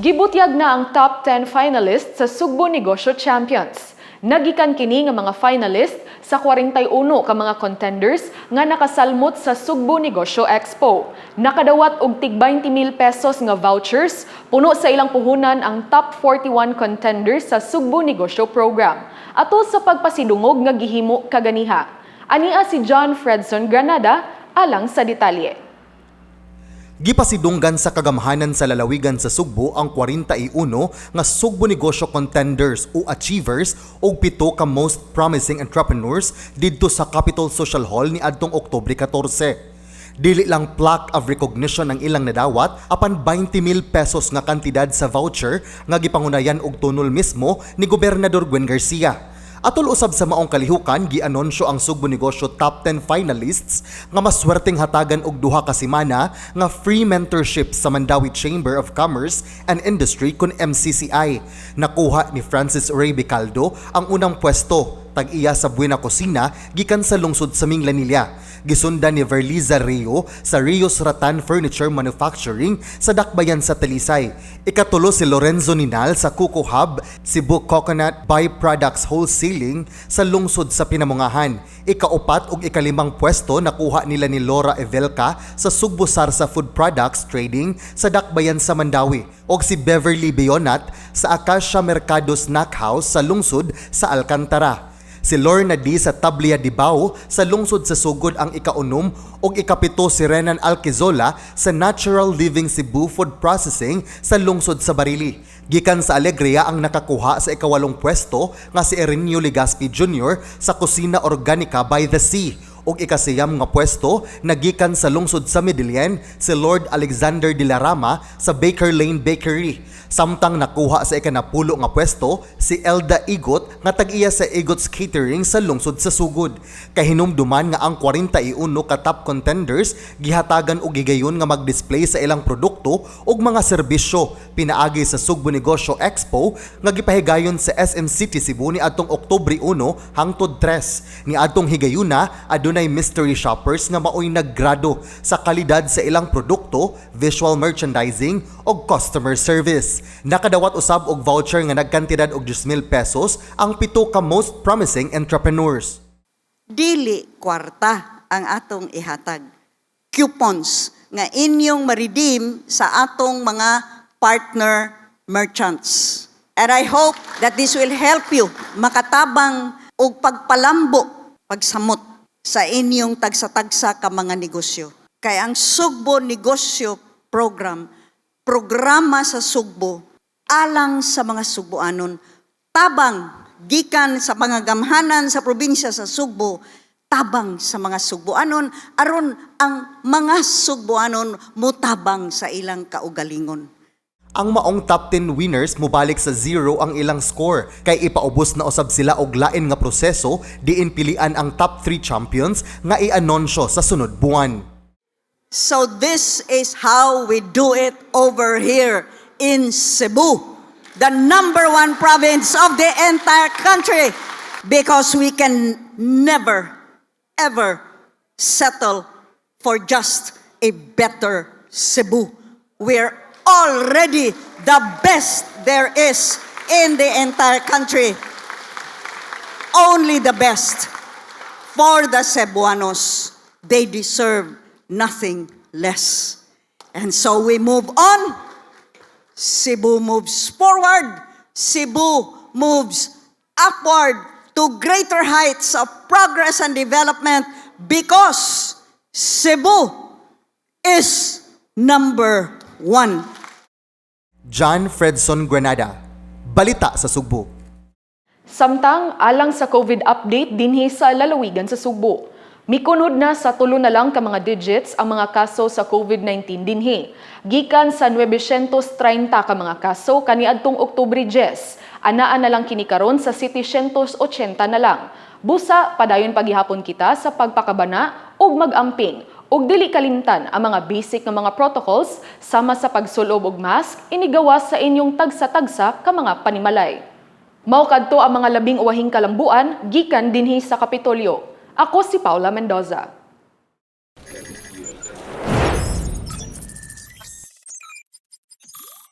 Gibutyag na ang top 10 finalists sa Sugbo Negosyo Champions. Nagikan kini nga mga finalist sa 41 ka mga contenders nga nakasalmot sa Sugbo Negosyo Expo. Nakadawat og tig 20,000 pesos nga vouchers, puno sa ilang puhunan ang top 41 contenders sa Sugbo Negosyo Program. Ato sa pagpasidungog nga gihimo kaganiha. Ania si John Fredson Granada alang sa detalye. Gipasidunggan sa kagamhanan sa lalawigan sa Sugbo ang 41 nga Sugbo Negosyo contenders o achievers ug 7 ka most promising entrepreneurs didto sa Capitol Social Hall ni adtong Oktubre 14. Dili lang plaque of recognition ang ilang nadawat apan 20,000 pesos nga kantidad sa voucher nga gipangunayan og tunol mismo ni Gobernador Gwen Garcia. Atol usab sa maong kalihukan, gianonsyo ang Sugbo Negosyo top 10 finalists nga maswerteng hatagan og duha ka semana nga free mentorship sa Mandawi Chamber of Commerce and Industry kun MCCI. Nakuha ni Francis Ray Bicaldo ang unang pwesto, tag-iya sa Buena Cocina gikan sa lungsod sa Minglanilla. Gisundan ni Verliza Rio sa Rios Ratan Furniture Manufacturing sa Dakbayan sa Talisay. Ikatulo si Lorenzo Ninal sa Kuko Hub, Cebu Coconut Byproducts Wholesaling sa lungsod sa Pinamungahan. Ikaupat ug ikalimang pwesto nakuha nila ni Laura Evelca sa Sugbo Sarsa Food Products Trading sa Dakbayan sa Mandawi ug si Beverly Bionat sa Acacia Mercado Snack House sa lungsod sa Alcantara. Si Lorna D sa Tablia Dibao sa lungsod sa Sugod ang ikaunom ug ikapito si Renan Alquizola sa Natural Living Cebu Food Processing sa lungsod sa Barili. Gikan sa Alegria ang nakakuha sa ikawalong pwesto nga si Erinio Legaspi Jr. sa Kusina Organica by the Sea ug ikasiyam nga pwesto nagikan sa lungsod sa Medellin si Lord Alexander de la Rama sa Baker Lane Bakery. Samtang nakuha sa ikanapulo nga pwesto si Elda Igot nga tag-iya sa Igot's Catering sa lungsod sa Sugod. Kahinumduman nga ang 41 ka top contenders gihatagan og gigayon nga mag-display sa ilang produkto ug mga serbisyo pinaagi sa Sugbo Negosyo Expo nga gipahigayon sa SM City Cebu ni adtong Oktubre 1 hangtod 3. Ni adtong higayuna adunay mystery shoppers nga maoy naggrado sa kalidad sa ilang produkto, visual merchandising ug customer service. Nakadawat usab og voucher nga nagkantidad og 10,000 pesos ang 7 ka most promising entrepreneurs. Dili kwarta ang atong ihatag. Coupons nga inyong ma-redeem sa atong mga partner merchants. And I hope that this will help you makatabang og pagpalambo, pagsamot sa inyong tagsa-tagsa ka mga negosyo. Kaya ang Sugbo Negosyo Program, programa sa Sugbo, alang sa mga Sugboanon, tabang gikan sa mga gamhanan sa probinsya sa Sugbo, tabang sa mga Sugboanon, aron ang mga Sugboanon mutabang sa ilang kaugalingon. Ang maong top 10 winners mubalik sa 0 ang ilang score kay ipaubos na usab sila og lain nga proseso diin pilian ang top 3 champions nga i-anonsyo sa sunod buwan. So this is how we do it over here in Cebu, the #1 province of the entire country, because we can never, ever settle for just a better Cebu. We're already the best there is in the entire country. Only the best for the Cebuanos. They deserve nothing less. And so we move on. Cebu moves forward. Cebu moves upward to greater heights of progress and development because Cebu is #1. John Fredson Granada, Balita sa Sugbo. Samtang alang sa COVID update dinhi sa lalawigan sa Sugbo. Mikunod na sa tulo na lang ka mga digits ang mga kaso sa COVID-19 dinhi. Gikan sa 930 ka mga kaso kaniadtong Oktubre 10, anaa na lang kini karon sa 780 na lang. Busa padayon paghihapon kita sa pagpakabana ug mag-amping ug dili kalimtan ang mga basic nga mga protocols sama sa pagsulob og mask inigawas sa inyong tagsa-tagsa ka mga panimalay. Mao kadto ang mga labing uwahing kalambuan gikan dinhi sa Kapitolyo. Ako si Paula Mendoza.